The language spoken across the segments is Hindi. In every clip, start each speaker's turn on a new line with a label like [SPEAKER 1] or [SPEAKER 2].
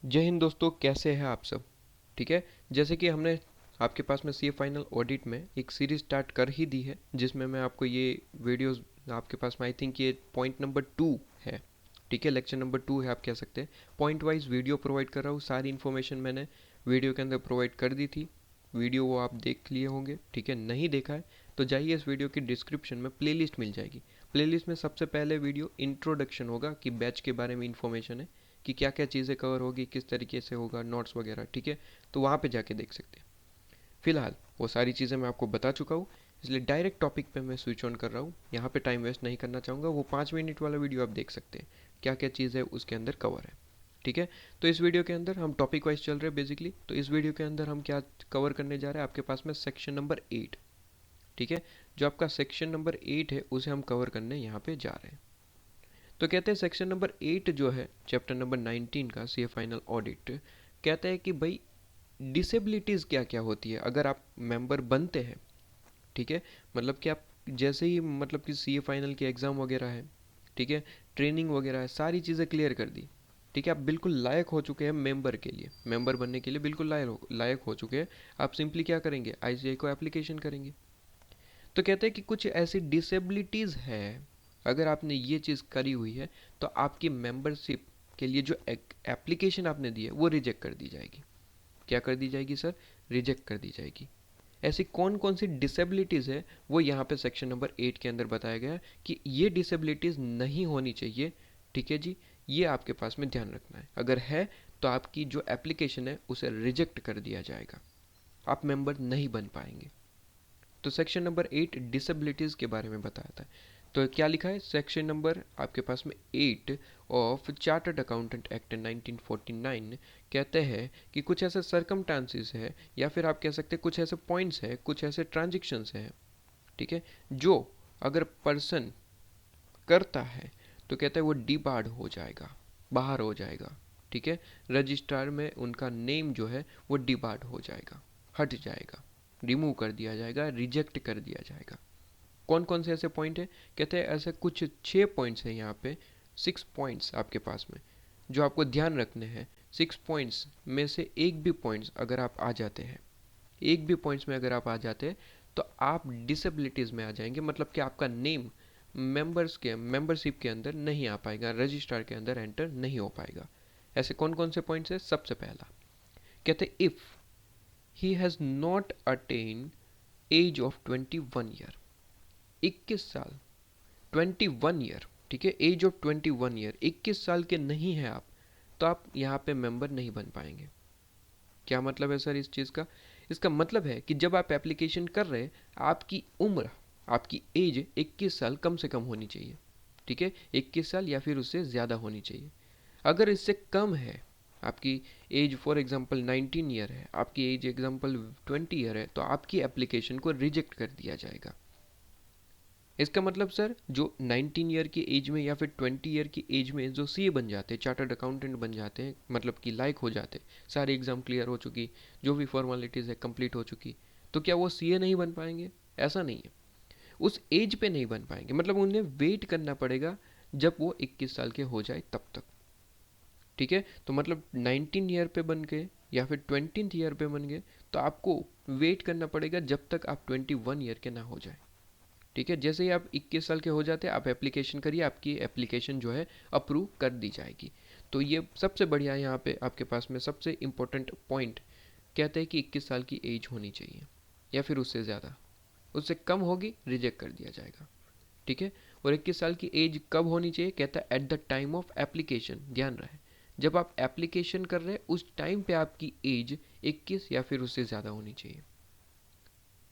[SPEAKER 1] जय हिंद दोस्तों, कैसे हैं आप सब। ठीक है। जैसे कि हमने आपके पास में सी ए फाइनल ऑडिट में एक सीरीज स्टार्ट कर ही दी है, जिसमें मैं आपको ये वीडियोस आपके पास में आई थिंक ये पॉइंट नंबर 2 है। ठीक है, लेक्चर नंबर 2 है, आप कह सकते हैं। पॉइंट वाइज वीडियो प्रोवाइड कर रहा हूँ, सारी इन्फॉर्मेशन मैंने वीडियो के अंदर प्रोवाइड कर दी थी। वीडियो वो आप देख लिए होंगे। ठीक है, नहीं देखा है तो जाइए, इस वीडियो की डिस्क्रिप्शन में प्लेलिस्ट मिल जाएगी। प्लेलिस्ट में सबसे पहले वीडियो इंट्रोडक्शन होगा कि बैच के बारे में इंफॉर्मेशन है, कि क्या क्या चीज़ें कवर होगी, किस तरीके से होगा, नोट्स वगैरह। ठीक है, तो वहाँ पे जाके देख सकते हैं। फिलहाल वो सारी चीज़ें मैं आपको बता चुका हूँ, इसलिए डायरेक्ट टॉपिक पे मैं स्विच ऑन कर रहा हूँ। यहाँ पे टाइम वेस्ट नहीं करना चाहूँगा। वो 5 मिनट वाला वीडियो आप देख सकते हैं, क्या क्या चीज़ है उसके अंदर कवर है। ठीक है, तो इस वीडियो के अंदर हम टॉपिक वाइज चल रहे हैं बेसिकली। तो इस वीडियो के अंदर हम क्या कवर करने जा रहे हैं, आपके पास में सेक्शन नंबर 8। ठीक है, जो आपका सेक्शन नंबर 8 है उसे हम कवर करने यहाँ पे जा रहे हैं। तो कहते हैं सेक्शन नंबर 8 जो है चैप्टर नंबर 19 का सी ए फाइनल ऑडिट, कहता है कि भाई डिसेबिलिटीज़ क्या क्या होती है अगर आप मेंबर बनते हैं। ठीक है, मतलब कि आप जैसे ही मतलब कि सी ए फाइनल के एग्ज़ाम वगैरह है, ठीक है, ट्रेनिंग वगैरह है, सारी चीज़ें क्लियर कर दी। ठीक है, आप बिल्कुल लायक हो चुके हैं मेंबर के लिए, मेंबर बनने के लिए बिल्कुल लायक हो चुके हैं। आप सिंपली क्या करेंगे, आईसीआई को एप्लीकेशन करेंगे। तो कहते हैं कि कुछ ऐसी डिसेबिलिटीज़ है, अगर आपने ये चीज़ करी हुई है तो आपकी मेंबरशिप के लिए जो एप्लीकेशन आपने दी है वो रिजेक्ट कर दी जाएगी। क्या कर दी जाएगी सर, रिजेक्ट कर दी जाएगी। ऐसी कौन कौन सी डिसेबिलिटीज़ है वो यहाँ पे सेक्शन नंबर 8 के अंदर बताया गया है कि ये डिसेबिलिटीज़ नहीं होनी चाहिए। ठीक है जी, ये आपके पास में ध्यान रखना है। अगर है तो आपकी जो एप्लीकेशन है उसे रिजेक्ट कर दिया जाएगा, आप मेंबर नहीं बन पाएंगे। तो सेक्शन नंबर 8 डिसेबिलिटीज़ के बारे में बताया था। तो क्या लिखा है सेक्शन नंबर आपके पास में 8 ऑफ चार्टर्ड अकाउंटेंट एक्ट 1949, कहते हैं कि कुछ ऐसे सरकमटांसिस है, या फिर आप कह सकते हैं कुछ ऐसे पॉइंट्स है, कुछ ऐसे ट्रांजेक्शन्स हैं, ठीक है, जो अगर पर्सन करता है तो कहते हैं वो डिबार्ड हो जाएगा, बाहर हो जाएगा। ठीक है, रजिस्ट्रार में उनका नेम जो है वो डिबार्ड हो जाएगा, हट जाएगा, रिमूव कर दिया जाएगा, रिजेक्ट कर दिया जाएगा। कौन कौन से ऐसे पॉइंट है, कहते हैं ऐसे कुछ 6 पॉइंट्स हैं यहाँ पे, 6 पॉइंट्स आपके पास में जो आपको ध्यान रखने हैं। 6 पॉइंट्स में से एक भी पॉइंट्स अगर आप आ जाते हैं, एक भी पॉइंट्स में अगर आप आ जाते हैं तो आप डिसेबिलिटीज़ में आ जाएंगे, मतलब कि आपका नेम मेंबरशिप के अंदर नहीं आ पाएगा, रजिस्ट्रार के अंदर एंटर नहीं हो पाएगा। ऐसे कौन कौन से पॉइंट्स है, सबसे पहला कहते if he has not attain age of 21 year, 21 साल, 21 ईयर। ठीक है, एज ऑफ 21 ईयर, 21 साल के नहीं हैं आप, तो आप यहाँ पे मेंबर नहीं बन पाएंगे। क्या मतलब है सर इस चीज़ का, इसका मतलब है कि जब आप एप्लीकेशन कर रहे हैं, आपकी उम्र, आपकी एज 21 साल कम से कम होनी चाहिए। ठीक है, 21 साल या फिर उससे ज़्यादा होनी चाहिए। अगर इससे कम है, आपकी एज फॉर एग्जांपल 19 ईयर है, आपकी एज एग्जांपल 20 ईयर है, तो आपकी एप्लीकेशन को रिजेक्ट कर दिया जाएगा। इसका मतलब सर जो 19 ईयर की एज में या फिर 20 ईयर की एज में जो सीए बन जाते हैं, चार्टर्ड अकाउंटेंट बन जाते हैं, मतलब कि लायक हो जाते हैं, सारे एग्ज़ाम क्लियर हो चुकी, जो भी फॉर्मेलिटीज़ है कंप्लीट हो चुकी, तो क्या वो सीए नहीं बन पाएंगे? ऐसा नहीं है, उस एज पे नहीं बन पाएंगे, मतलब उन्हें वेट करना पड़ेगा जब वो 21 साल के हो जाए तब तक। ठीक है, तो मतलब 19 ईयर पे बन गए या फिर 20th ईयर पे बन गए, तो आपको वेट करना पड़ेगा जब तक आप 21 ईयर के ना हो जाए। ठीक है, जैसे ही आप 21 साल के हो जाते हैं, आप एप्लीकेशन करिए, आपकी एप्लीकेशन जो है अप्रूव कर दी जाएगी। तो ये सबसे बढ़िया यहाँ पे आपके पास में सबसे इम्पोर्टेंट पॉइंट कहते हैं कि 21 साल की एज होनी चाहिए या फिर उससे ज़्यादा, उससे कम होगी रिजेक्ट कर दिया जाएगा। ठीक है, और 21 साल की एज कब होनी चाहिए, कहता है eight the time of application. ध्यान रहे, जब आप एप्लीकेशन कर रहे हैं उस टाइम पे आपकी एज 21 या फिर उससे ज़्यादा होनी चाहिए।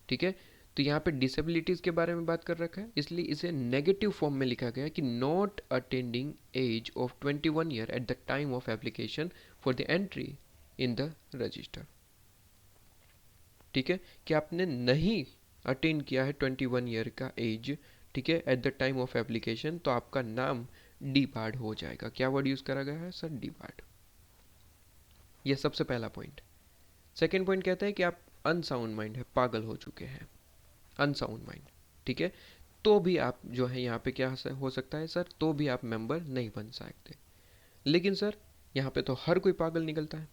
[SPEAKER 1] ठीक है, तो यहाँ पे डिसेबिलिटीज़ के बारे में बात कर रखा है, इसलिए इसे नेगेटिव फॉर्म में लिखा गया है कि not attending age of 21 year at the time of application for the entry in the register. ठीक है, कि आपने नहीं अटेंड किया है 21 ईयर का एज, ठीक है, eight the time of application, तो आपका नाम डी बार्ड हो जाएगा। क्या वर्ड यूज़ करा गया है सर, डी बार्ड। यह सबसे पहला पॉइंट। सेकेंड पॉइंट कहता है कि आप अनसाउंड माइंड है, पागल हो चुके हैं, अनसाउंड माइंड। ठीक है, तो भी आप जो है यहाँ पे क्या हो सकता है सर, तो भी आप मेंबर नहीं बन सकते। लेकिन सर यहाँ पे तो हर कोई पागल निकलता है,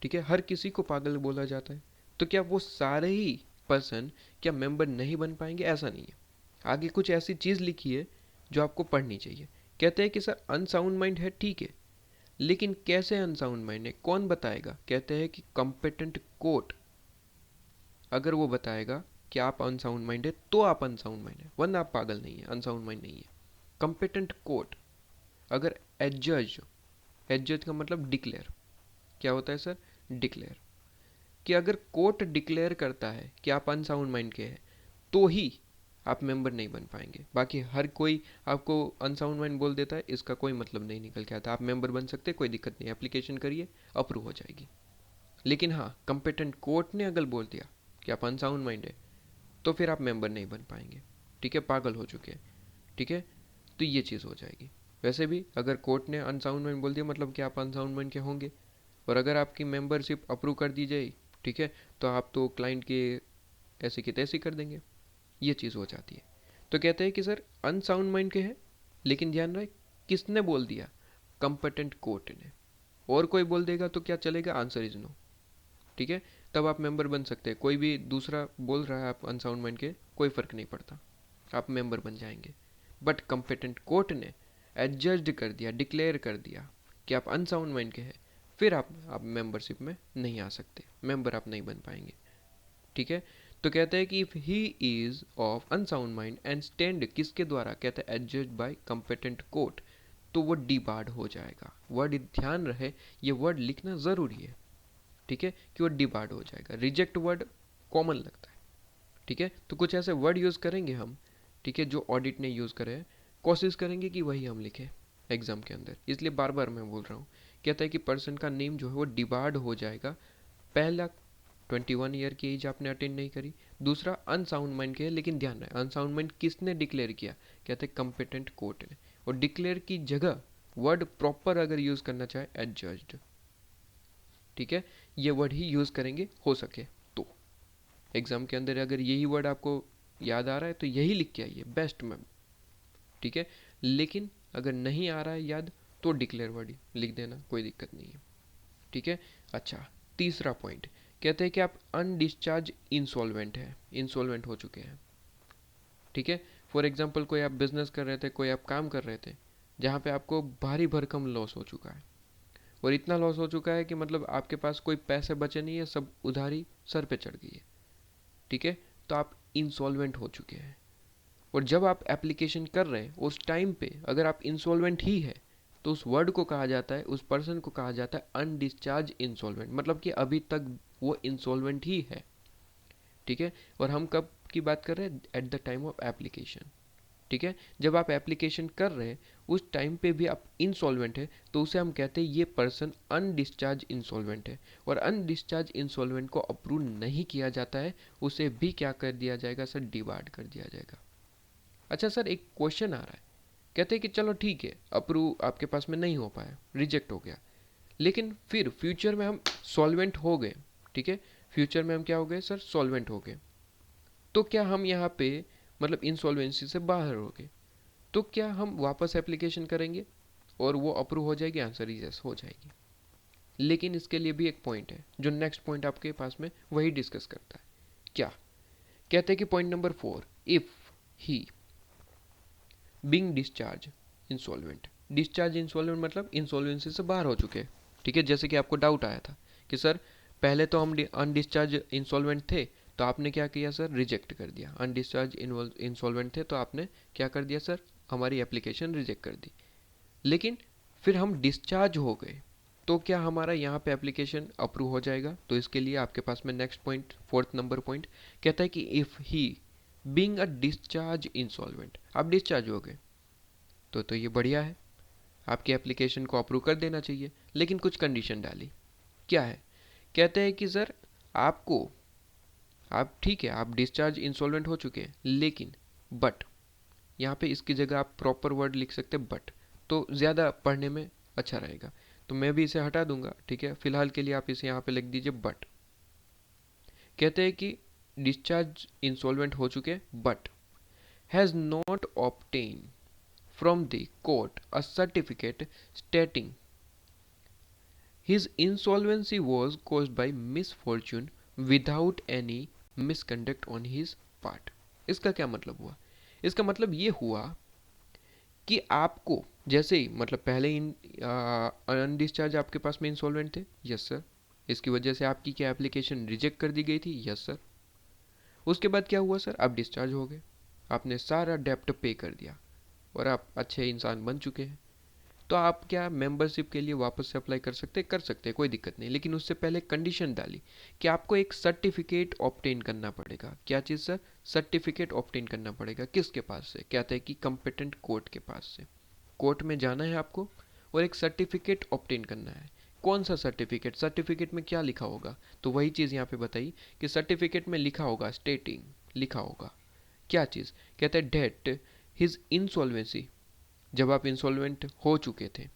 [SPEAKER 1] ठीक है, हर किसी को पागल बोला जाता है। तो क्या वो सारे ही पर्सन क्या मेंबर नहीं बन पाएंगे? ऐसा नहीं है। आगे कुछ ऐसी चीज़ लिखी है जो आपको पढ़नी चाहिए। कहते हैं कि सर अनसाउंड माइंड है, ठीक है, लेकिन कैसे अनसाउंड माइंड है, कौन बताएगा? कहते हैं कि कॉम्पिटेंट कोर्ट अगर वो बताएगा कि आप अनसाउंड माइंड है तो आप अनसाउंड माइंड है, वरना आप पागल नहीं है, अनसाउंड माइंड नहीं है। कॉम्पिटेंट कोर्ट अगर एडजज, एडजज का मतलब डिक्लेयर, क्या होता है सर? डिक्लेयर, कि अगर कोर्ट डिक्लेयर करता है कि आप अनसाउंड माइंड के हैं तो ही आप मेंबर नहीं बन पाएंगे। बाकी हर कोई आपको अनसाउंड माइंड बोल देता है, इसका कोई मतलब नहीं निकल के आता। आप मेंबर बन सकते, कोई दिक्कत नहीं, एप्लीकेशन करिए, अप्रूव हो जाएगी। लेकिन हाँ, कंपिटेंट कोर्ट ने अगर बोल दिया कि आप अनसाउंड माइंड है तो फिर आप मेंबर नहीं बन पाएंगे, ठीक है, पागल हो चुके हैं, ठीक है। तो ये चीज़ हो जाएगी। वैसे भी अगर कोर्ट ने अनसाउंड माइंड बोल दिया मतलब कि आप अनसाउंड माइंड के होंगे, और अगर आपकी मेंबरशिप अप्रूव कर दी जाए, ठीक है, तो आप तो क्लाइंट के ऐसे की तैसी कर देंगे, ये चीज़ हो जाती है। तो कहते हैं कि सर अनसाउंड माइंड के हैं, लेकिन ध्यान रहे किसने बोल दिया? कंपटेंट कोर्ट ने। और कोई बोल देगा तो क्या चलेगा? आंसर इज नो, ठीक है, तब आप मेंबर बन सकते हैं। कोई भी दूसरा बोल रहा है आप अनसाउंड माइंड के, कोई फ़र्क नहीं पड़ता, आप मेंबर बन जाएंगे। बट कंपिटेंट कोर्ट ने एडजस्ट कर दिया, डिक्लेयर कर दिया कि आप अनसाउंड माइंड के हैं, फिर आप मेंबरशिप में नहीं आ सकते, मेंबर आप नहीं बन पाएंगे, ठीक है। तो कहते हैं कि if he is of unsound mind and stand किसके द्वारा? कहते हैं एडजस्ट बाय कंपिटेंट कोर्ट, तो वो डिबार्ड हो जाएगा। वर्ड ध्यान रहे, ये वर्ड लिखना ज़रूरी है, ठीक है, कि वो डिबार्ड हो जाएगा। रिजेक्ट वर्ड कॉमन लगता है, ठीक है, तो कुछ ऐसे वर्ड यूज़ करेंगे हम, ठीक है, जो ऑडिट ने यूज़ करे हैं, कोशिश करेंगे कि वही हम लिखें एग्जाम के अंदर, इसलिए बार बार मैं बोल रहा हूँ। कहता है कि पर्सन का नेम जो है वो डिबार्ड हो जाएगा। पहला 21 ईयर की एज आपने अटेंड नहीं करी, दूसरा अनसाउंड माइंड के है, लेकिन ध्यान रहे अनसाउंड माइंड किसने डिक्लेयर किया? कहते हैं कंपिटेंट कोर्ट ने। और डिक्लेयर की जगह वर्ड प्रॉपर अगर यूज़ करना चाहे एडजस्ड, ठीक है, ये वर्ड ही यूज़ करेंगे हो सके तो। एग्ज़ाम के अंदर अगर यही वर्ड आपको याद आ रहा है तो यही लिख के आइए, बेस्ट मैम, ठीक है। लेकिन अगर नहीं आ रहा है याद तो डिक्लेयर वर्ड लिख देना, कोई दिक्कत नहीं है, ठीक है। अच्छा, तीसरा पॉइंट कहते हैं कि आप अनडिस्चार्ज इंसॉल्वेंट है, इंसॉल्वेंट हो चुके हैं, ठीक है। फॉर एग्जांपल कोई आप बिजनेस कर रहे थे, कोई आप काम कर रहे थे जहाँ पे आपको भारी भरकम लॉस हो चुका है, और इतना लॉस हो चुका है कि मतलब आपके पास कोई पैसे बचे नहीं है, सब उधारी सर पे चढ़ गई है, ठीक है, तो आप इंसॉल्वेंट हो चुके हैं। और जब आप एप्लीकेशन कर रहे हैं उस टाइम पे अगर आप इंसॉल्वेंट ही है तो उस वर्ड को कहा जाता है, उस पर्सन को कहा जाता है अनडिस्चार्ज इंसॉल्वेंट, मतलब कि अभी तक वो इंसॉल्वेंट ही है, ठीक है। और हम कब की बात कर रहे हैं? Eight the time of application, ठीक है। जब आप एप्लीकेशन कर रहे हैं उस टाइम पे भी आप इंसॉल्वेंट है तो उसे हम कहते हैं ये पर्सन अनडिस्चार्ज इंसॉल्वेंट है। और अनडिस्चार्ज इंसॉल्वेंट को अप्रूव नहीं किया जाता है, उसे भी क्या कर दिया जाएगा सर? डिबार्ड कर दिया जाएगा। अच्छा सर, एक क्वेश्चन आ रहा है, कहते हैं कि चलो ठीक है, अप्रूव आपके पास में नहीं हो पाया, रिजेक्ट हो गया, लेकिन फिर फ्यूचर में हम सॉल्वेंट हो गए, ठीक है, फ्यूचर में हम क्या हो गए सर? सॉल्वेंट हो गए, तो क्या हम यहाँ पे मतलब इंसॉल्वेंसी से बाहर हो गए तो क्या हम वापस एप्लीकेशन करेंगे और वो अप्रूव हो जाएगी? आंसर इज यस, हो जाएगी। लेकिन इसके लिए भी एक पॉइंट है, जो नेक्स्ट पॉइंट आपके पास में वही डिस्कस करता है। क्या कहते हैं कि point number 4, if he being discharge insolvent, discharge insolvent मतलब इंसॉल्वेंसी से बाहर हो चुके हैं, ठीक है। जैसे कि आपको डाउट आया था कि सर पहले तो हम अनडिस्चार्ज इंसॉल्वेंट थे तो आपने क्या किया सर? रिजेक्ट कर दिया। अनडिस्चार्ज इंसॉल्वेंट थे तो आपने क्या कर दिया सर? हमारी एप्लीकेशन रिजेक्ट कर दी। लेकिन फिर हम डिस्चार्ज हो गए तो क्या हमारा यहाँ पे एप्लीकेशन अप्रूव हो जाएगा? तो इसके लिए आपके पास में next point, fourth number point कहता है कि if he being a discharge insolvent, आप डिस्चार्ज हो गए तो ये बढ़िया है, आपकी एप्लीकेशन को अप्रूव कर देना चाहिए। लेकिन कुछ कंडीशन डाली, क्या है? कहते हैं कि सर आपको, आप ठीक है, आप डिस्चार्ज इंसॉल्वेंट हो चुके हैं, लेकिन बट यहाँ पे इसकी जगह आप प्रॉपर वर्ड लिख सकते हैं बट, तो ज़्यादा पढ़ने में अच्छा रहेगा, तो मैं भी इसे हटा दूंगा, ठीक है। फिलहाल के लिए आप इसे यहाँ पे लिख दीजिए बट। कहते हैं कि डिस्चार्ज इंसॉल्वेंट हो चुके but has not obtain from the court a certificate स्टेटिंग his insolvency was caused by misfortune without any misconduct on his part. इसका क्या मतलब हुआ? इसका मतलब ये हुआ कि आपको जैसे ही मतलब पहले अनडिस्चार्ज आपके पास में इंसॉल्वेंट थे, यस सर, इसकी वजह से आपकी क्या एप्लीकेशन रिजेक्ट कर दी गई थी, यस सर। उसके बाद क्या हुआ सर? आप डिस्चार्ज हो गए, आपने सारा डेप्ट पे कर दिया और आप अच्छे इंसान बन चुके हैं। तो आप क्या मेंबरशिप के लिए वापस से अप्लाई कर सकते हैं, कोई दिक्कत नहीं। लेकिन उससे पहले कंडीशन डाली कि आपको एक सर्टिफिकेट ऑब्टेन करना पड़ेगा। क्या चीज़ सर? सर्टिफिकेट ऑब्टेन करना पड़ेगा। किसके पास से? कहते हैं कि कंपिटेंट कोर्ट के पास से। कोर्ट में जाना है आपको और एक सर्टिफिकेट ऑब्टेन करना है। कौन सा सर्टिफिकेट? सर्टिफिकेट में क्या लिखा होगा? तो वही चीज़ यहाँ पे बताई कि सर्टिफिकेट में लिखा होगा, स्टेटिंग लिखा होगा क्या चीज़? कहते हैं डेट हिज इंसॉल्वेंसी, जब आप इंसॉल्वेंट हो चुके थे,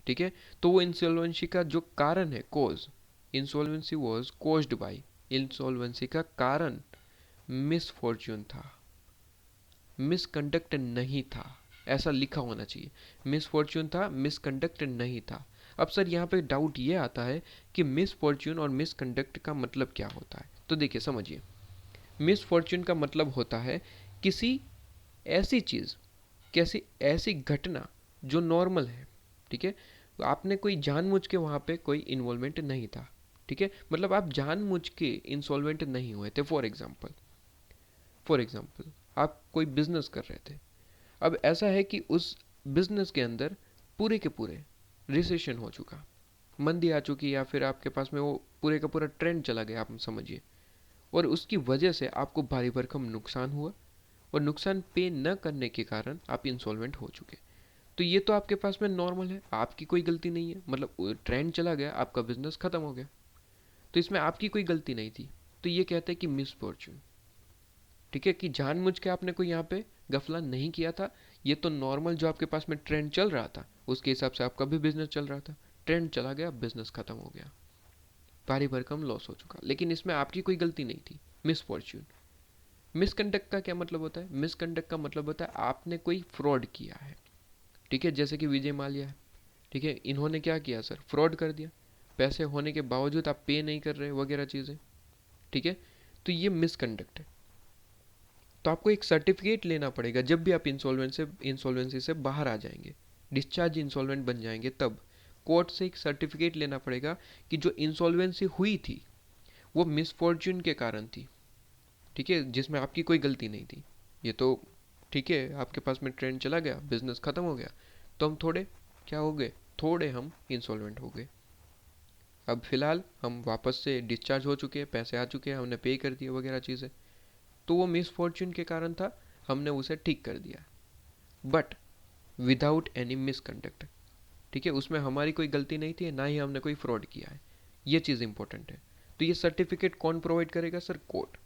[SPEAKER 1] ठीक है, तो वो इंसॉल्वेंसी का जो कारण है, cause, insolvency was caused by, insolvency का कारण मिसफॉर्च्यून था, मिसकंडक्ट नहीं था, ऐसा लिखा होना चाहिए। मिसफॉर्च्यून था, मिसकंडक्ट नहीं था। अब सर यहाँ पे डाउट ये आता है कि मिसफॉर्च्यून और मिसकंडक्ट का मतलब क्या होता है? तो देखिए समझिए, मिसफॉर्च्यून का मतलब होता है किसी ऐसी चीज़, कैसी ऐसी घटना जो नॉर्मल है, ठीक है, आपने कोई जानबूझ के वहाँ पे कोई इन्वॉल्वमेंट नहीं था, ठीक है, मतलब आप जानबूझ के इंसॉल्वेंट नहीं हुए थे। फॉर एग्जाम्पल आप कोई बिजनेस कर रहे थे, अब ऐसा है कि उस बिजनेस के अंदर पूरे के पूरे रिसेशन हो चुका, मंदी आ चुकी, या फिर आपके पास में वो पूरे का पूरा ट्रेंड चला गया, आप समझिए, और उसकी वजह से आपको भारी भरकम नुकसान हुआ और नुकसान पे न करने के कारण आप इंसॉल्वेंट हो चुके। तो ये तो आपके पास में नॉर्मल है, आपकी कोई गलती नहीं है, मतलब ट्रेंड चला गया, आपका बिजनेस खत्म हो गया, तो इसमें आपकी कोई गलती नहीं थी। तो ये कहते हैं कि मिसफॉर्च्यून, ठीक है, कि जानबूझ के आपने कोई यहाँ पे गफला नहीं किया था। ये तो नॉर्मल जो आपके पास में ट्रेंड चल रहा था उसके हिसाब से आपका भी बिजनेस चल रहा था, ट्रेंड चला गया, बिजनेस खत्म हो गया, भारी भरकम लॉस हो चुका, लेकिन इसमें आपकी कोई गलती नहीं थी, मिसफॉर्च्यून। मिसकंडक्ट का क्या मतलब होता है? मिसकंडक्ट का मतलब होता है आपने कोई फ्रॉड किया है, ठीक है, जैसे कि विजय माल्या है, ठीक है, इन्होंने क्या किया सर? फ्रॉड कर दिया, पैसे होने के बावजूद आप पे नहीं कर रहे वगैरह चीज़ें, ठीक है, तो ये मिसकंडक्ट है। तो आपको एक सर्टिफिकेट लेना पड़ेगा जब भी आप इंसॉल्वेंसी से बाहर आ जाएंगे, डिस्चार्ज इंसॉल्वेंट बन जाएंगे, तब कोर्ट से एक सर्टिफिकेट लेना पड़ेगा कि जो इंसॉल्वेंसी हुई थी वो मिसफॉर्च्यून के कारण थी, ठीक है, जिसमें आपकी कोई गलती नहीं थी। ये तो ठीक है, आपके पास में ट्रेंड चला गया, बिजनेस खत्म हो गया, तो हम थोड़े क्या हो गए? थोड़े हम इंसॉल्वेंट हो गए। अब फिलहाल हम वापस से डिस्चार्ज हो चुके हैं, पैसे आ चुके हैं, हमने पे कर दिए वगैरह चीज़ें, तो वो मिसफॉर्च्यून के कारण था, हमने उसे ठीक कर दिया, बट विदाउट एनी मिसकंडक्ट, ठीक है, उसमें हमारी कोई गलती नहीं थी, ना ही हमने कोई फ्रॉड किया है। ये चीज़ इंपॉर्टेंट है। तो ये सर्टिफिकेट कौन प्रोवाइड करेगा सर? कोर्ट।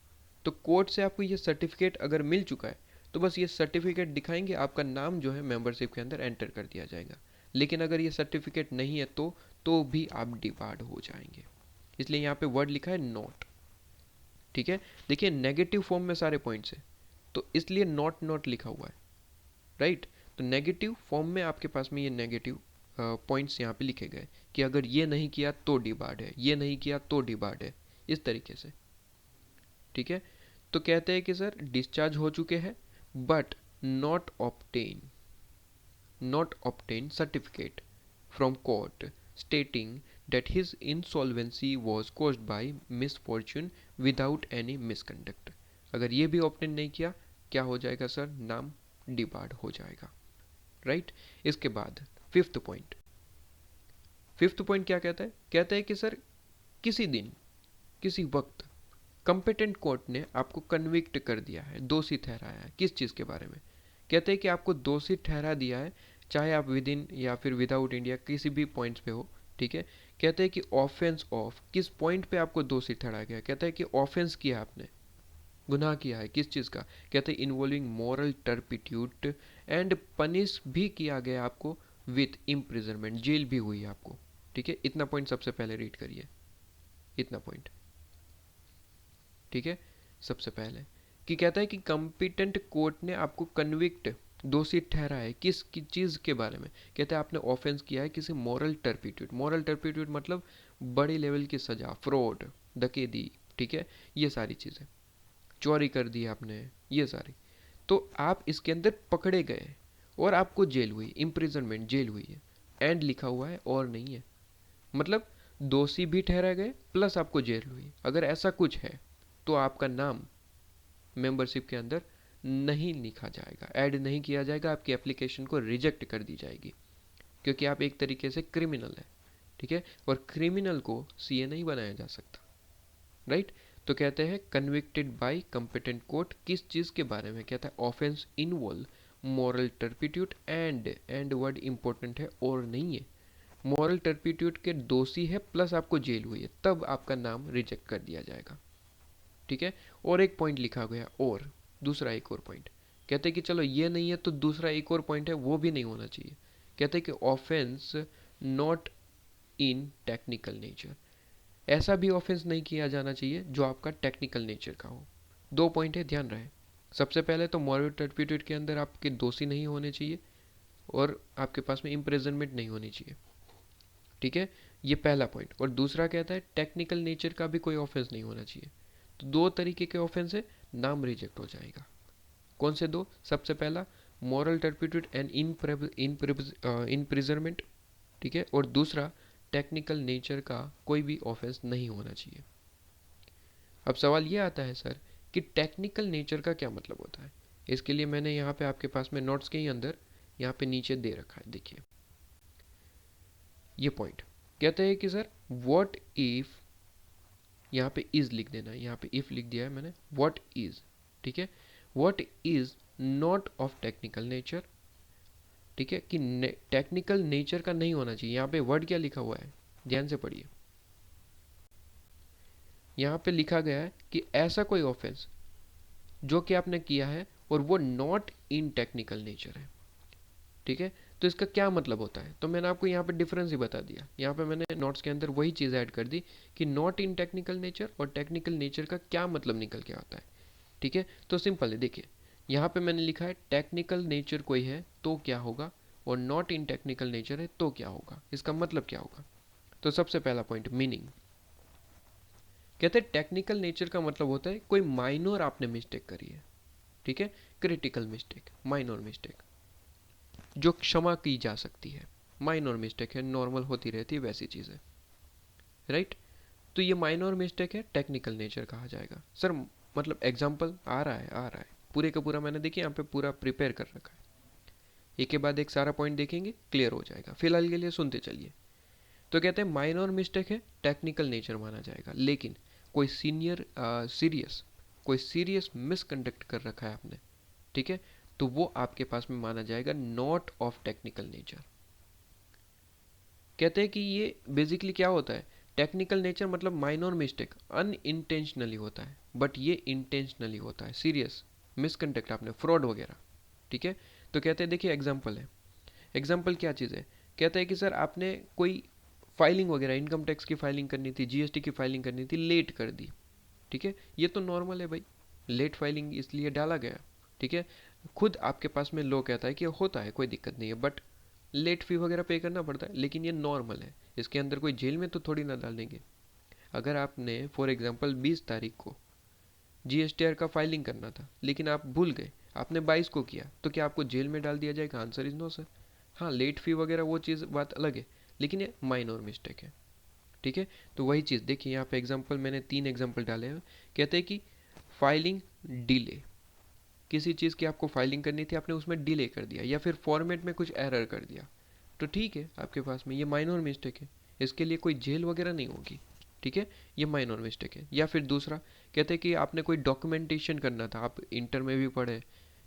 [SPEAKER 1] तो कोर्ट से आपको ये सर्टिफिकेट अगर मिल चुका है तो बस ये सर्टिफिकेट दिखाएंगे, आपका नाम जो है मेंबरशिप के अंदर एंटर कर दिया जाएगा। लेकिन अगर ये सर्टिफिकेट नहीं है तो भी आप डिबार्ड हो जाएंगे। इसलिए यहाँ पे वर्ड लिखा है नॉट, ठीक है, देखिए नेगेटिव फॉर्म में सारे पॉइंट्स है, तो इसलिए नॉट नॉट लिखा हुआ है, राइट। तो नेगेटिव फॉर्म में आपके पास में ये नेगेटिव पॉइंट्स यहाँ पे लिखे गए कि अगर ये नहीं किया तो डिबार्ड है, ये नहीं किया तो डिबार्ड है, इस तरीके से, ठीक है। तो कहते हैं कि सर डिस्चार्ज हो चुके हैं but not obtain certificate from court stating that his insolvency was caused by misfortune without any misconduct। अगर ये भी ऑप्टेन नहीं किया, क्या हो जाएगा सर? नाम डिबार्ड हो जाएगा, राइट। इसके बाद फिफ्थ पॉइंट क्या कहता है? कहता है कि सर किसी दिन किसी वक्त कंपिटेंट कोर्ट ने आपको कन्विक्ट कर दिया है, दोषी ठहराया है, किस चीज़ के बारे में? कहते हैं कि आपको दोषी ठहरा दिया है, चाहे आप विद इन या फिर विदाउट इंडिया किसी भी पॉइंट्स पे हो, ठीक है। कहते हैं कि ऑफेंस ऑफ, किस पॉइंट पे आपको दोषी ठहराया गया? कहता है कि ऑफेंस किया आपने, गुनाह किया है, किस चीज़ का? कहते हैं involving moral turpitude and punish भी किया गया आपको विथ इम्प्रिजनमेंट, जेल भी हुई आपको, ठीक है। इतना पॉइंट सबसे पहले रीड करिए, इतना पॉइंट, ठीक है। सबसे पहले कि कहता है कि कॉम्पिटेंट कोर्ट ने आपको कन्विक्ट दोषी ठहरा है किस की चीज़ के बारे में? कहते हैं आपने ऑफेंस किया है किसी मॉरल टर्पिट्यूड। मॉरल टर्पिट्यूड मतलब बड़ी लेवल की सजा, फ्रॉड, डकैती, ठीक है, ये सारी चीज़ें, चोरी कर दी आपने, ये सारी। तो आप इसके अंदर पकड़े गए और आपको जेल हुई, इम्प्रिजनमेंट, जेल हुई है। एंड लिखा हुआ है और नहीं है, मतलब दोषी भी ठहरा गए प्लस आपको जेल हुई। अगर ऐसा कुछ है तो आपका नाम मेंबरशिप के अंदर नहीं लिखा जाएगा, ऐड नहीं किया जाएगा, आपकी एप्लीकेशन को रिजेक्ट कर दी जाएगी, क्योंकि आप एक तरीके से क्रिमिनल है, ठीक है। और क्रिमिनल को सीए नहीं बनाया जा सकता, राइट। तो कहते हैं कन्विक्टेड बाय कंपिटेंट कोर्ट, किस चीज़ के बारे में कहता है? Offence involve moral turpitude and word important है और नहीं है। मॉरल टर्पिट्यूड के दोषी है प्लस आपको जेल हुई है, तब आपका नाम रिजेक्ट कर दिया जाएगा, ठीक है। और एक पॉइंट लिखा गया, और दूसरा एक और पॉइंट, कहते हैं कि चलो ये नहीं है तो दूसरा एक और पॉइंट है वो भी नहीं होना चाहिए। कहते हैं कि offence not in technical nature, ऐसा भी ऑफेंस नहीं किया जाना चाहिए जो आपका टेक्निकल नेचर का हो। दो पॉइंट है, ध्यान रहे। सबसे पहले तो मॉरल टर्पिट्यूड के अंदर आपके दोषी नहीं होने चाहिए और आपके पास में इम्प्रिजनमेंट नहीं होनी चाहिए, ठीक है, ये पहला पॉइंट। और दूसरा कहता है टेक्निकल नेचर का भी कोई ऑफेंस नहीं होना चाहिए। तो दो तरीके के ऑफेंस है, नाम रिजेक्ट हो जाएगा। कौन से दो? सबसे पहला मॉरल टर्पिट्यूड एंड इनप्रिजनमेंट, ठीक है, और दूसरा टेक्निकल नेचर का कोई भी ऑफेंस नहीं होना चाहिए। अब सवाल ये आता है सर कि टेक्निकल नेचर का क्या मतलब होता है? इसके लिए मैंने यहाँ पे आपके पास में नोट्स के ही अंदर यहाँ पे नीचे दे रखा है, देखिए ये पॉइंट। कहते हैं कि सर व्हाट इफ, यहाँ पे इज लिख देना है, यहाँ पे इफ लिख दिया है मैंने, व्हाट इज, ठीक है, what is not of technical nature, ठीक है, कि टेक्निकल नेचर का नहीं होना चाहिए। यहाँ पे वर्ड क्या लिखा हुआ है, ध्यान से पढ़िए। यहाँ पे लिखा गया है कि ऐसा कोई ऑफेंस जो कि आपने किया है और वो नॉट इन टेक्निकल नेचर है, ठीक है। तो इसका क्या मतलब होता है? तो मैंने आपको यहाँ पे डिफरेंस ही बता दिया। यहाँ पे मैंने नोट्स के अंदर वही चीज़ ऐड कर दी कि नॉट इन टेक्निकल नेचर और टेक्निकल नेचर का क्या मतलब निकल के आता है, ठीक है। तो सिंपल है, देखिए यहाँ पे मैंने लिखा है टेक्निकल नेचर कोई है तो क्या होगा, और नॉट इन टेक्निकल नेचर है तो क्या होगा, इसका मतलब क्या होगा। तो सबसे पहला पॉइंट, मीनिंग। कहते हैं टेक्निकल नेचर का मतलब होता है कोई माइनर आपने मिस्टेक करी है, ठीक है, क्रिटिकल मिस्टेक, माइनर मिस्टेक जो क्षमा की जा सकती है। माइनर मिस्टेक है, नॉर्मल होती रहती है वैसी चीज़ है, राइट। तो ये माइनर मिस्टेक है, टेक्निकल नेचर कहा जाएगा। सर मतलब एग्जाम्पल आ रहा है, आ रहा है, पूरे का पूरा मैंने देखिए यहाँ पे पूरा प्रिपेयर कर रखा है, एक के बाद एक सारा पॉइंट देखेंगे, क्लियर हो जाएगा। फिलहाल के लिए सुनते चलिए। तो कहते हैं माइनर मिस्टेक है, टेक्निकल नेचर माना जाएगा, लेकिन कोई कोई सीरियस मिसकंडक्ट कर रखा है आपने, ठीक है, तो वो आपके पास में माना जाएगा नॉट ऑफ टेक्निकल नेचर। कहते हैं कि ये बेसिकली क्या होता है, टेक्निकल नेचर मतलब माइनर मिस्टेक अनइंटेंशनली होता है, बट ये इंटेंशनली होता है, सीरियस मिसकंडक्ट आपने, फ्रॉड वगैरह, ठीक है। तो कहते हैं देखिए एग्जाम्पल है, एग्जाम्पल क्या चीज़ है, कहते हैं कि सर आपने कोई फाइलिंग वगैरह, इनकम टैक्स की फाइलिंग करनी थी, जीएसटी की फाइलिंग करनी थी, लेट कर दी, ठीक है, ये तो नॉर्मल है भाई, लेट फाइलिंग इसलिए डाला गया, ठीक है। खुद आपके पास में लो कहता है कि होता है, कोई दिक्कत नहीं है, बट लेट फी वगैरह पे करना पड़ता है, लेकिन ये नॉर्मल है, इसके अंदर कोई जेल में तो थोड़ी ना डाल देंगे। अगर आपने फॉर एग्जांपल 20 तारीख को जीएसटीआर का फाइलिंग करना था लेकिन आप भूल गए, आपने 22 को किया, तो क्या आपको जेल में डाल दिया जाएगा? Answer is no sir. हाँ, लेट फी वगैरह वो चीज़ बात अलग है, लेकिन ये माइनर मिस्टेक है, ठीक है। तो वही चीज़ देखिए यहाँ पे एग्जाम्पल मैंने 3 एग्जाम्पल डाले हैं। कहते हैं कि फाइलिंग डिले, किसी चीज़ की आपको फाइलिंग करनी थी, आपने उसमें डिले कर दिया या फिर फॉर्मेट में कुछ एरर कर दिया, तो ठीक है, आपके पास में ये माइनर मिस्टेक है, इसके लिए कोई जेल वगैरह नहीं होगी, ठीक है, ये माइनर मिस्टेक है। या फिर दूसरा कहते हैं कि आपने कोई डॉक्यूमेंटेशन करना था, आप इंटर में भी पढ़े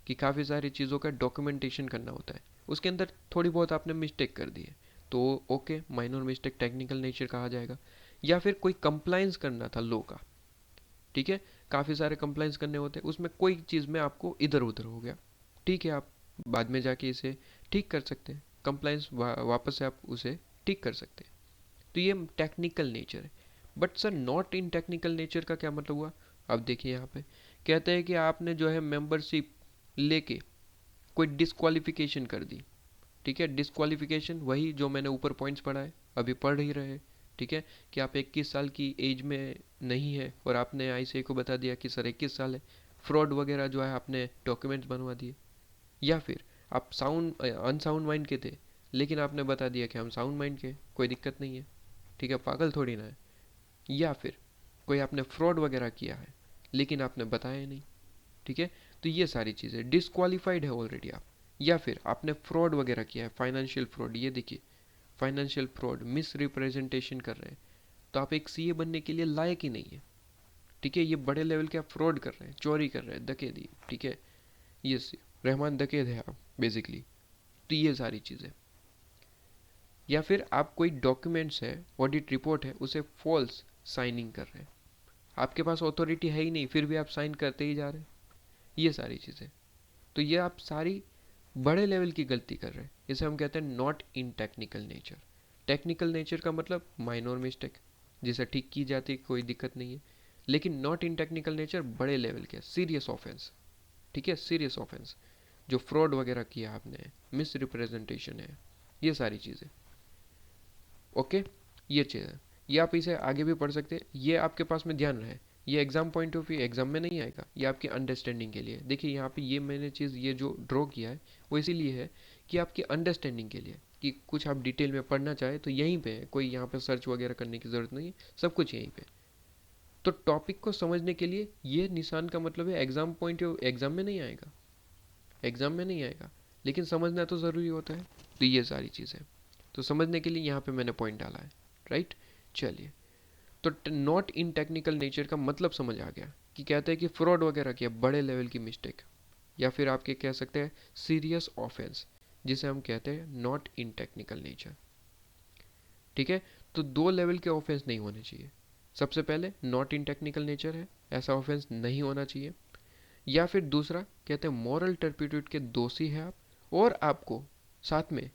[SPEAKER 1] कि काफ़ी सारी चीज़ों का डॉक्यूमेंटेशन करना होता है, उसके अंदर थोड़ी बहुत आपने मिस्टेक कर दी है, तो okay, minor mistake technical nature कहा जाएगा। या फिर कोई कंप्लाइंस करना था लॉ का, ठीक है, काफ़ी सारे कंप्लाइंस करने होते हैं, उसमें कोई चीज़ में आपको इधर उधर हो गया, ठीक है, आप बाद में जाके इसे ठीक कर सकते हैं, कंप्लाइंस वापस से आप उसे ठीक कर सकते हैं। तो ये टेक्निकल नेचर है। But sir not in technical nature का क्या मतलब हुआ? अब देखिए यहाँ पे कहते हैं कि आपने जो है मेंबरशिप लेके कोई डिस्क्वालिफिकेशन कर दी, ठीक है, डिस्क्वालिफिकेशन वही जो मैंने ऊपर पॉइंट्स पढ़ाए, अभी पढ़ ही रहे, ठीक है, कि आप 21 साल की एज में नहीं है और आपने आईसीआई को बता दिया कि सर 21 साल है, फ्रॉड वगैरह जो है आपने डॉक्यूमेंट्स बनवा दिए। या फिर आप साउंड अनसाउंड माइंड के थे लेकिन आपने बता दिया कि हम साउंड माइंड के, कोई दिक्कत नहीं है, ठीक है, पागल थोड़ी ना है। या फिर कोई आपने फ्रॉड वगैरह किया है लेकिन आपने बताया नहीं, ठीक है, तो ये सारी चीज़ें डिस्क्वालिफाइड है ऑलरेडी आप। या फिर आपने फ्रॉड वगैरह किया है, फाइनेंशियल फ्रॉड, ये देखिए फाइनेंशियल फ्रॉड, मिस रिप्रेजेंटेशन कर रहे हैं, तो आप एक सीए बनने के लिए लायक ही नहीं है, ठीक है, ये बड़े लेवल के आप फ्रॉड कर रहे हैं, चोरी कर रहे हैं, डकैती, ठीक है, ये रहमान डकैत है आप बेसिकली। तो ये सारी चीज़ें। या फिर आप कोई डॉक्यूमेंट्स है, ऑडिट रिपोर्ट है, उसे फॉल्स साइनिंग कर रहे हैं, आपके पास अथॉरिटी है ही नहीं फिर भी आप साइन करते ही जा रहे हैं, ये सारी चीज़ें। तो ये आप सारी बड़े लेवल की गलती कर रहे हैं, इसे हम कहते हैं not in technical nature. Technical nature का मतलब माइनर मिस्टेक जिसे ठीक की जाती है, कोई दिक्कत नहीं है, लेकिन नॉट इन टेक्निकल नेचर बड़े लेवल के सीरियस ऑफेंस, ठीक है, सीरियस ऑफेंस, जो फ्रॉड वगैरह किया आपने, मिस रिप्रेजेंटेशन है, ये सारी चीज़ें। ओके, ये चीज़ है, ये आप इसे आगे भी पढ़ सकते हैं, ये आपके पास में ध्यान रहे, ये exam point of view exam में नहीं आएगा, ये आपकी अंडरस्टैंडिंग के लिए। देखिए यहाँ पे ये मैंने चीज़ ये जो ड्रॉ किया है वो इसीलिए है कि आपकी अंडरस्टैंडिंग के लिए, कि कुछ आप डिटेल में पढ़ना चाहे तो यहीं पे है, कोई यहाँ पे सर्च वगैरह करने की ज़रूरत नहीं है, सब कुछ यहीं पे। तो टॉपिक को समझने के लिए ये निशान का मतलब है एग्जाम पॉइंट ऑफ, एग्जाम में नहीं आएगा, एग्जाम में नहीं आएगा, लेकिन समझना तो ज़रूरी होता है। तो ये सारी चीज़ें तो समझने के लिए यहाँ पे मैंने पॉइंट डाला है, राइट। चलिए, तो नॉट इन टेक्निकल नेचर का मतलब समझ आ गया कि कहते हैं कि फ्रॉड वगैरह किया, बड़े लेवल की मिस्टेक, या फिर आपके कह सकते हैं सीरियस ऑफेंस, जिसे हम कहते हैं नॉट इन टेक्निकल नेचर, ठीक है। तो दो लेवल के ऑफेंस नहीं होने चाहिए। सबसे पहले नॉट इन टेक्निकल नेचर है, ऐसा ऑफेंस नहीं होना चाहिए। या फिर दूसरा कहते हैं मॉरल टर्पिट्यूड के दोषी है आप, और आपको साथ में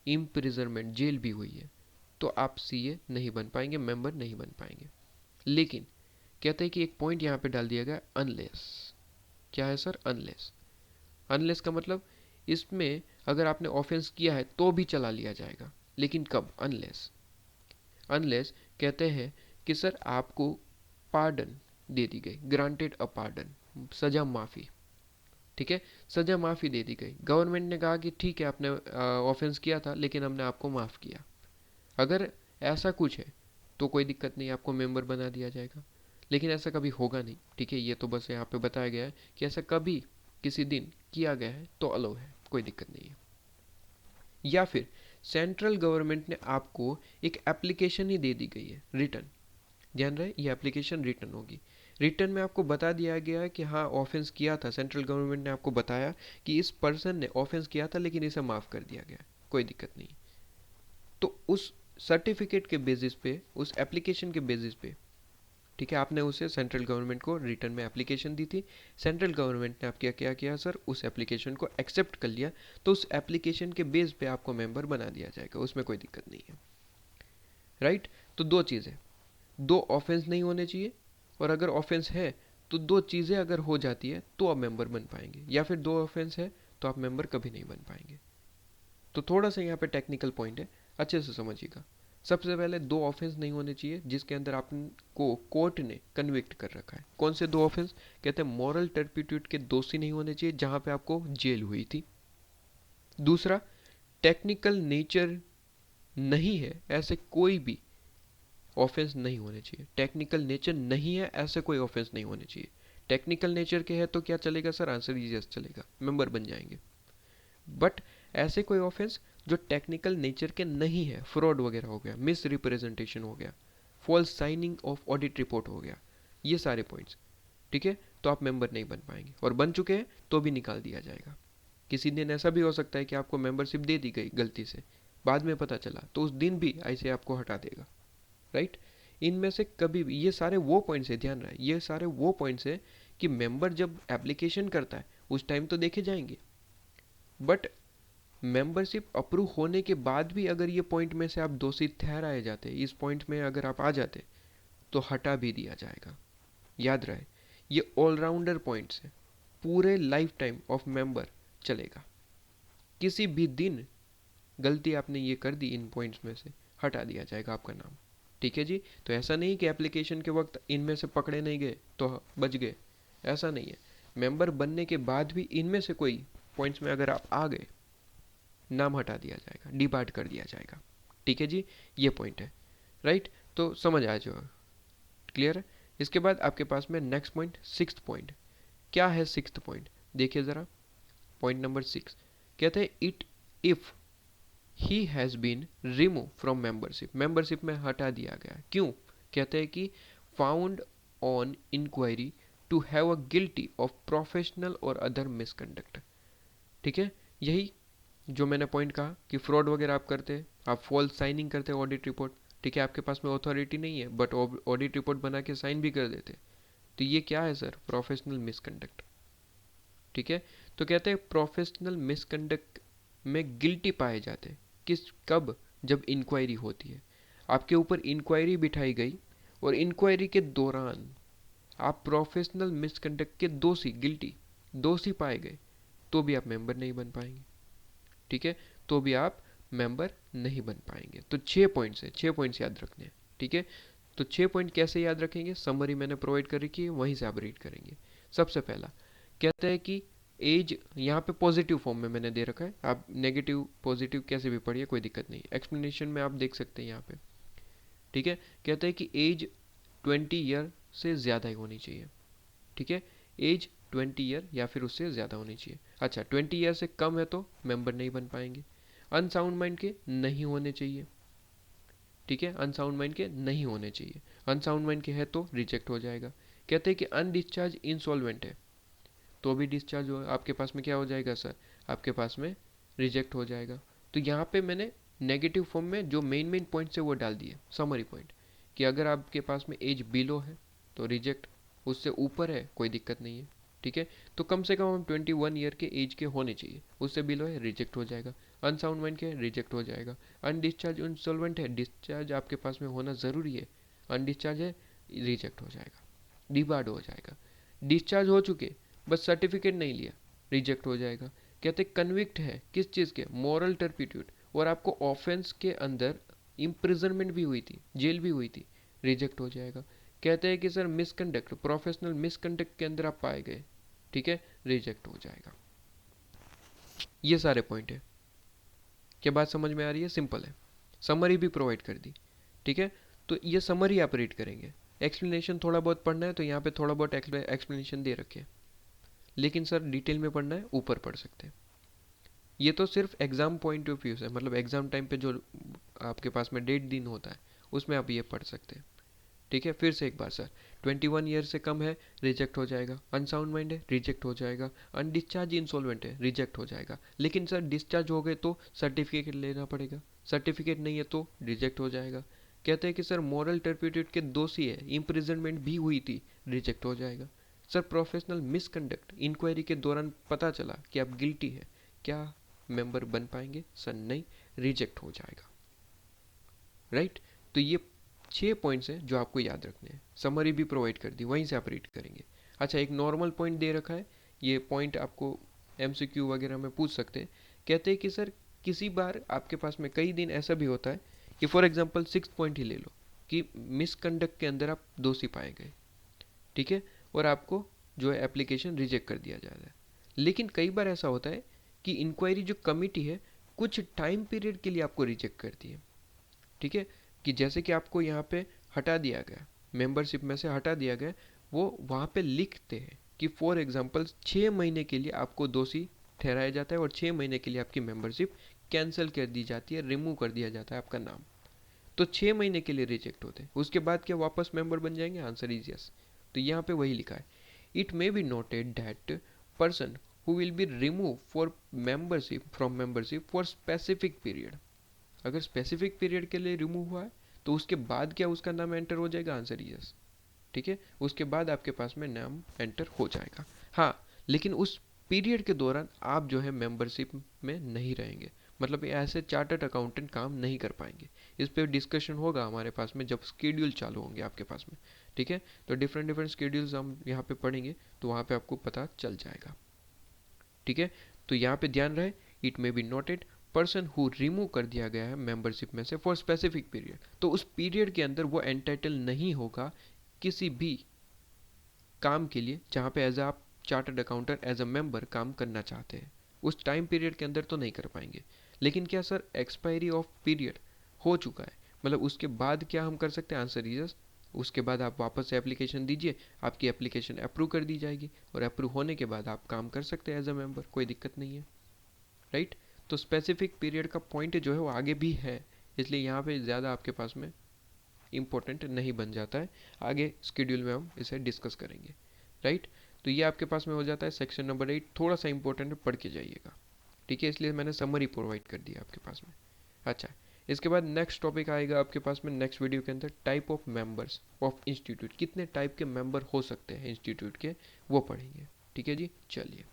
[SPEAKER 1] इम्प्रिजनमेंट, जेल भी हुई है, तो आप सीए नहीं बन पाएंगे, मेंबर नहीं बन पाएंगे। लेकिन कहते हैं कि एक पॉइंट यहाँ पे डाल दिया गया, अनलेस। क्या है सर? अनलेस। अनलेस का मतलब इसमें अगर आपने ऑफेंस किया है तो भी चला लिया जाएगा, लेकिन कब? अनलेस। अनलेस कहते हैं कि सर आपको पार्डन दे दी गई, ग्रांटेड अ पार्डन, सजा माफ़ी, ठीक है, सजा माफ़ी दे दी गई, गवर्नमेंट ने कहा कि ठीक है आपने ऑफेंस किया था लेकिन हमने आपको माफ़ किया। अगर ऐसा कुछ है तो कोई दिक्कत नहीं, आपको मेंबर बना दिया जाएगा, लेकिन ऐसा कभी होगा नहीं, ठीक है, ये तो बस यहाँ पे बताया गया है कि ऐसा कभी किसी दिन किया गया है तो अलाउ है, कोई दिक्कत नहीं है। या फिर सेंट्रल गवर्नमेंट ने आपको एक एप्लीकेशन ही दे दी गई है, रिटर्न, ध्यान रहे ये एप्लीकेशन रिटर्न होगी, रिटर्न में आपको बता दिया गया है कि हाँ ऑफेंस किया था, सेंट्रल गवर्नमेंट ने आपको बताया कि इस पर्सन ने ऑफेंस किया था लेकिन इसे माफ़ कर दिया गया, कोई दिक्कत नहीं। तो उस सर्टिफिकेट के बेसिस पे, उस एप्लीकेशन के बेसिस पे, ठीक है, आपने उसे सेंट्रल गवर्नमेंट को रिटर्न में एप्लीकेशन दी थी, सेंट्रल गवर्नमेंट ने आपके क्या किया सर, उस एप्लीकेशन को एक्सेप्ट कर लिया, तो उस एप्लीकेशन के बेस पे आपको मेंबर बना दिया जाएगा, उसमें कोई दिक्कत नहीं है, राइट। तो दो चीज़ें, दो ऑफेंस नहीं होने चाहिए, और अगर ऑफेंस है तो दो चीज़ें अगर हो जाती है तो आप मेंबर बन पाएंगे, या फिर दो ऑफेंस है तो आप मेंबर कभी नहीं बन पाएंगे। तो थोड़ा सा यहाँ पे टेक्निकल पॉइंट है, अच्छे से समझिएगा। सबसे पहले दो ऑफेंस नहीं होने चाहिए जिसके अंदर आपको कोर्ट ने कन्विक्ट कर रखा है। कौन से दो ऑफेंस? कहते हैं मॉरल टर्पिट्यूड के दोषी नहीं होने चाहिए जहाँ पे आपको जेल हुई थी। दूसरा, टेक्निकल नेचर नहीं है ऐसे कोई भी ऑफेंस नहीं होने चाहिए, टेक्निकल नेचर नहीं है ऐसे कोई ऑफेंस नहीं होने चाहिए। टेक्निकल नेचर के है तो क्या चलेगा सर? आंसर यस चलेगा, मेंबर बन जाएंगे। बट ऐसे कोई ऑफेंस जो टेक्निकल नेचर के नहीं है, फ्रॉड वगैरह हो गया, मिस रिप्रेजेंटेशन हो गया, false signing of audit report हो गया, ये सारे पॉइंट्स, ठीक है, तो आप मेंबर नहीं बन पाएंगे, और बन चुके हैं तो भी निकाल दिया जाएगा। किसी दिन ऐसा भी हो सकता है कि आपको मेंबरशिप दे दी गई गलती से, बाद में पता चला तो उस दिन भी ऐसे आपको हटा देगा, राइट। इनमें से कभी भी, ये सारे वो पॉइंट्स है, ध्यान रहे, ये सारे वो पॉइंट्स है कि मेंबर जब एप्लीकेशन करता है उस टाइम तो देखे जाएंगे, बट मेंबरशिप अप्रूव होने के बाद भी अगर ये पॉइंट में से आप दोषी ठहराए जाते, इस पॉइंट में अगर आप आ जाते, तो हटा भी दिया जाएगा। याद रहे, ये ऑलराउंडर पॉइंट्स है, पूरे लाइफ टाइम ऑफ मेंबर चलेगा, किसी भी दिन गलती आपने ये कर दी इन पॉइंट्स में से, हटा दिया जाएगा आपका नाम। ठीक है जी। तो ऐसा नहीं कि एप्लीकेशन के वक्त इनमें से पकड़े नहीं गए तो बच गए, ऐसा नहीं है। मेंबर बनने के बाद भी इनमें से कोई पॉइंट्स में अगर आप आ गए, नाम हटा दिया जाएगा, डिबार्ड कर दिया जाएगा। ठीक है जी, ये पॉइंट है। राइट, तो समझ आ जाओ, क्लियर है। इसके बाद आपके पास में नेक्स्ट पॉइंट, सिक्स्थ पॉइंट। क्या है सिक्स्थ पॉइंट, देखिए ज़रा। पॉइंट नंबर 6 कहते हैं it if he has been remove from membership, membership में हटा दिया गया। क्यों? कहते हैं कि found on inquiry to have a guilty of professional और अदर मिसकंडक्ट। ठीक है, यही जो मैंने पॉइंट कहा कि फ्रॉड वगैरह आप करते हैं, आप फॉल्स साइनिंग करते हैं ऑडिट रिपोर्ट। ठीक है, आपके पास में अथॉरिटी नहीं है बट ऑडिट रिपोर्ट बना के साइन भी कर देते, तो ये क्या है सर? Professional misconduct. ठीक है, तो कहते हैं प्रोफेशनल मिसकंडक्ट में गिल्टी पाए जाते हैं। किस, कब? जब इंक्वायरी होती है, आपके ऊपर इंक्वायरी बिठाई गई और इंक्वायरी के दौरान आप प्रोफेशनल मिसकंडक्ट के दोषी, गिल्टी दोषी पाए गए, तो भी आप मेंबर नहीं बन पाएंगे। ठीक है, तो भी आप मेंबर नहीं बन पाएंगे। तो 6 पॉइंट्स है, 6 पॉइंट्स याद रखने हैं। ठीक है, तो 6 पॉइंट कैसे याद रखेंगे? समरी मैंने प्रोवाइड कर रखी है, वहीं से आप रीड करेंगे। सबसे पहला कहता है कि एज, यहाँ पे पॉजिटिव फॉर्म में मैंने दे रखा है, आप नेगेटिव पॉजिटिव कैसे भी पढ़िए, कोई दिक्कत नहीं। एक्सप्लेनेशन में आप देख सकते हैं यहाँ पे। ठीक है, कहता है कि एज 20 ईयर से ज़्यादा ही होनी चाहिए। ठीक है, एज 20 ईयर या फिर उससे ज़्यादा होनी चाहिए। अच्छा, 20 ईयर से कम है तो मेंबर नहीं बन पाएंगे। अनसाउंड माइंड के नहीं होने चाहिए। ठीक है, अनसाउंड माइंड के नहीं होने चाहिए, अनसाउंड माइंड के है तो रिजेक्ट हो जाएगा। कहते हैं कि अनडिस्चार्ज इंसॉल्वेंट है, तो भी डिस्चार्ज हो आपके पास में क्या हो जाएगा सर? आपके पास में रिजेक्ट हो जाएगा। तो यहाँ पे मैंने नेगेटिव फॉर्म में जो मेन पॉइंट्स है वो डाल दिए, समरी पॉइंट, कि अगर आपके पास में एज बिलो है तो रिजेक्ट, उससे ऊपर है कोई दिक्कत नहीं है। ठीक है, तो कम से कम हम 21 ईयर के एज के होने चाहिए, उससे बिलो है रिजेक्ट हो जाएगा। अनसाउंड माइंड के रिजेक्ट हो जाएगा। अनडिस्चार्ज इंसॉल्वेंट है, डिस्चार्ज आपके पास में होना ज़रूरी है, अनडिस्चार्ज है रिजेक्ट हो जाएगा, डिबार्ड हो जाएगा। डिस्चार्ज हो चुके बस सर्टिफिकेट नहीं लिया, रिजेक्ट हो जाएगा। कहते कन्विक्ट है किस चीज़ के? मॉरल टर्पिट्यूड, और आपको ऑफेंस के अंदर इम्प्रिजनमेंट भी हुई थी, जेल भी हुई थी, रिजेक्ट हो जाएगा। कहते हैं कि सर मिसकंडक्ट, प्रोफेशनल मिसकंडक्ट के अंदर आप पाए गए, ठीक है, रिजेक्ट हो जाएगा। ये सारे पॉइंट है। क्या बात समझ में आ रही है? सिंपल है। समरी भी प्रोवाइड कर दी। ठीक है, तो ये समरी आप रीड करेंगे। एक्सप्लेनेशन थोड़ा बहुत पढ़ना है तो यहाँ पे थोड़ा बहुत एक्सप्लेनेशन दे रखे, लेकिन सर डिटेल में पढ़ना है ऊपर पढ़ सकते हैं। ये तो सिर्फ एग्जाम पॉइंट ऑफ व्यू से, मतलब एग्जाम टाइम पे जो आपके पास में डेट दिन होता है उसमें आप ये पढ़ सकते हैं। ठीक है, फिर से एक बार सर, 21 ईयर से कम है रिजेक्ट हो जाएगा, अनसाउंड माइंड है रिजेक्ट हो जाएगा, अनडिस्चार्ज इंसॉल्वेंट है रिजेक्ट हो जाएगा। लेकिन सर डिस्चार्ज हो गए तो सर्टिफिकेट लेना पड़ेगा, सर्टिफिकेट नहीं है तो रिजेक्ट हो जाएगा। कहते हैं कि सर मॉरल टर्पिट्यूड के दोषी है, इम्प्रिजनमेंट भी हुई थी, रिजेक्ट हो जाएगा। सर प्रोफेशनल मिसकंडक्ट, इंक्वायरी के दौरान पता चला कि आप गिल्टी है, क्या मेंबर बन पाएंगे? सर नहीं, रिजेक्ट हो जाएगा। राइट, तो ये 6 पॉइंट्स हैं जो आपको याद रखने हैं। समरी भी प्रोवाइड कर दी, वहीं से आप रीड करेंगे। अच्छा, एक नॉर्मल पॉइंट दे रखा है, ये पॉइंट आपको एमसीक्यू वगैरह में पूछ सकते हैं। कहते हैं कि सर किसी बार आपके पास में कई दिन ऐसा भी होता है कि फॉर एग्जांपल 6 पॉइंट ही ले लो कि मिसकंडक्ट के अंदर आप दोषी पाए गए, ठीक है, और आपको जो है एप्लीकेशन रिजेक्ट कर दिया जाता है। लेकिन कई बार ऐसा होता है कि इंक्वायरी जो कमिटी है कुछ टाइम पीरियड के लिए आपको रिजेक्ट करती है। ठीक है, कि जैसे कि आपको यहाँ पे हटा दिया गया, मेंबरशिप में से हटा दिया गया, वो वहाँ पे लिखते हैं कि फॉर एग्जांपल 6 महीने के लिए आपको दोषी ठहराया जाता है और 6 महीने के लिए आपकी मेंबरशिप कैंसिल कर दी जाती है, रिमूव कर दिया जाता है आपका नाम। तो 6 महीने के लिए रिजेक्ट होते हैं, उसके बाद क्या वापस मेंबर बन जाएंगे? Answer is yes. तो यहाँ पे वही लिखा है, it may be noted that person who will be remove for membership from membership for specific period, अगर स्पेसिफिक पीरियड के लिए रिमूव हुआ है तो उसके बाद क्या उसका नाम एंटर हो जाएगा? Answer yes. ठीक है, उसके बाद आपके पास में नाम एंटर हो जाएगा। हाँ, लेकिन उस पीरियड के दौरान आप जो है मेंबरशिप में नहीं रहेंगे, मतलब ऐसे चार्टर्ड अकाउंटेंट काम नहीं कर पाएंगे। इस पर डिस्कशन होगा हमारे पास में जब स्केड्यूल चालू होंगे आपके पास में। ठीक है, तो डिफरेंट डिफरेंट स्केड्यूल्स हम यहाँ पे पढ़ेंगे तो वहाँ पे आपको पता चल जाएगा। ठीक है, तो यहाँ पे ध्यान रहे, it may be noted person who remove कर दिया गया है मेंबरशिप में से फॉर स्पेसिफिक पीरियड, तो उस पीरियड के अंदर वो एंटाइटल नहीं होगा किसी भी काम के लिए जहाँ पे एज आप chartered accountant as a member काम करना चाहते हैं। उस टाइम पीरियड के अंदर तो नहीं कर पाएंगे। लेकिन क्या सर एक्सपायरी ऑफ पीरियड हो चुका है, मतलब उसके बाद क्या हम कर सकते हैं? Answer is yes. उसके बाद आप वापस से एप्लीकेशन दीजिए, आपकी एप्लीकेशन अप्रूव कर दी जाएगी और अप्रूव होने के बाद आप काम कर सकते हैं एज अ मेंबर, कोई दिक्कत नहीं है, राइट। तो स्पेसिफिक पीरियड का पॉइंट जो है वो आगे भी है, इसलिए यहाँ पे ज़्यादा आपके पास में इम्पोर्टेंट नहीं बन जाता है। आगे स्केड्यूल में हम इसे डिस्कस करेंगे, राइट। तो ये आपके पास में हो जाता है सेक्शन नंबर 8, थोड़ा सा इंपॉर्टेंट है, पढ़ के जाइएगा, ठीक है, इसलिए मैंने समरी प्रोवाइड कर दिया आपके पास में। अच्छा, इसके बाद नेक्स्ट टॉपिक आएगा आपके पास में नेक्स्ट वीडियो के अंदर, type of members of institute, कितने टाइप के मेंबर हो सकते हैं इंस्टीट्यूट के, वो पढ़ेंगे, ठीक है जी। चलिए।